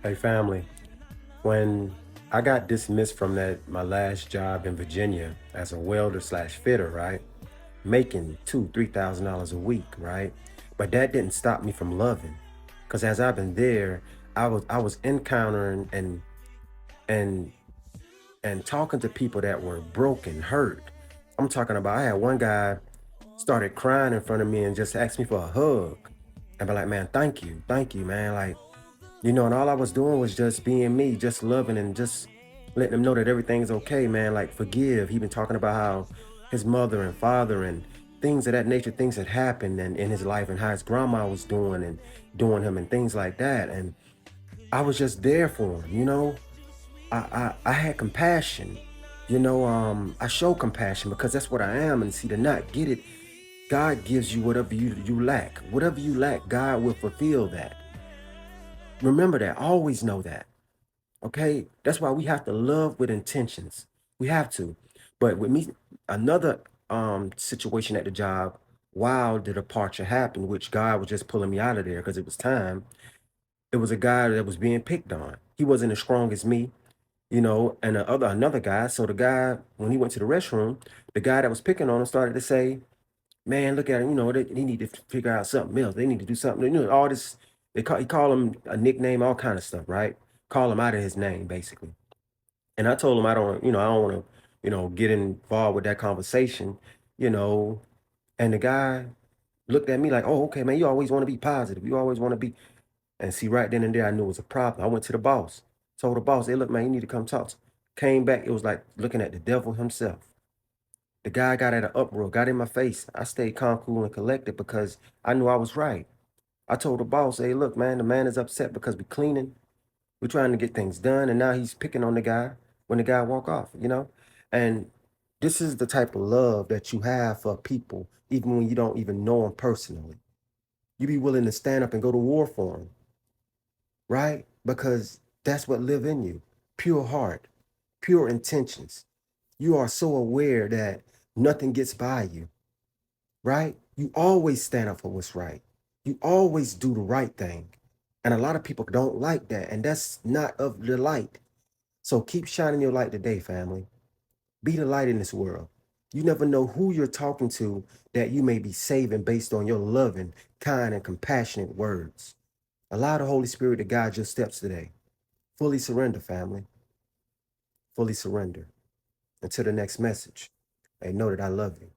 Hey family, when I got dismissed from that my last job in Virginia as a welder slash fitter, right? Making $2,000, $3,000 a week, right? But that didn't stop me from loving. Cause as I've been there, I was encountering and and talking to people that were broken, hurt. I'm talking about I had one guy started crying in front of me and just asked me for a hug. And be like, man, thank you, man. Like, and all I was doing was just being me, just loving and just letting him know that everything's okay, man. Like, forgive. He been talking about how his mother and father and things of that nature, things that happened and in his life and how his grandma was doing and doing him and things like that. And I was just there for him. I had compassion. I show compassion because that's what I am. And see, to not get it, God gives you whatever you lack. Whatever you lack, God will fulfill that. Remember that. Always know that. Okay, that's why we have to love with intentions. We have to. But with me, another situation at the job, while the departure happened, which God was just pulling me out of there because it was time. It was a guy that was being picked on. He wasn't as strong as me, and another guy. So the guy, when he went to the restroom, the guy that was picking on him started to say, "Man, look at him. They need to figure out something else. They need to do something. All this. He call him a nickname, all kind of stuff, right? Call him out of his name, basically." And I told him I don't want to, get involved with that conversation, you know. And the guy looked at me like, "Oh, okay, man, you always want to be positive. You always want to be." And see, right then and there, I knew it was a problem. I went to the boss, told the boss, "Hey, look, man, you need to come talk." Came back, it was like looking at the devil himself. The guy got at an uproar, got in my face. I stayed calm, cool, and collected because I knew I was right. I told the boss, "Hey, look, man, the man is upset because we cleaning. We're trying to get things done, and now he's picking on the guy when the guy walk off. And this is the type of love that you have for people, even when you don't even know them personally. You be willing to stand up and go to war for them, right? Because that's what live in you. Pure heart, pure intentions. You are so aware that nothing gets by you, right? You always stand up for what's right. You always do the right thing. And a lot of people don't like that. And that's not of the light. So keep shining your light today, family. Be the light in this world. You never know who you're talking to that you may be saving based on your loving, kind, and compassionate words. Allow the Holy Spirit to guide your steps today. Fully surrender, family. Fully surrender. Until the next message, hey, know that I love you.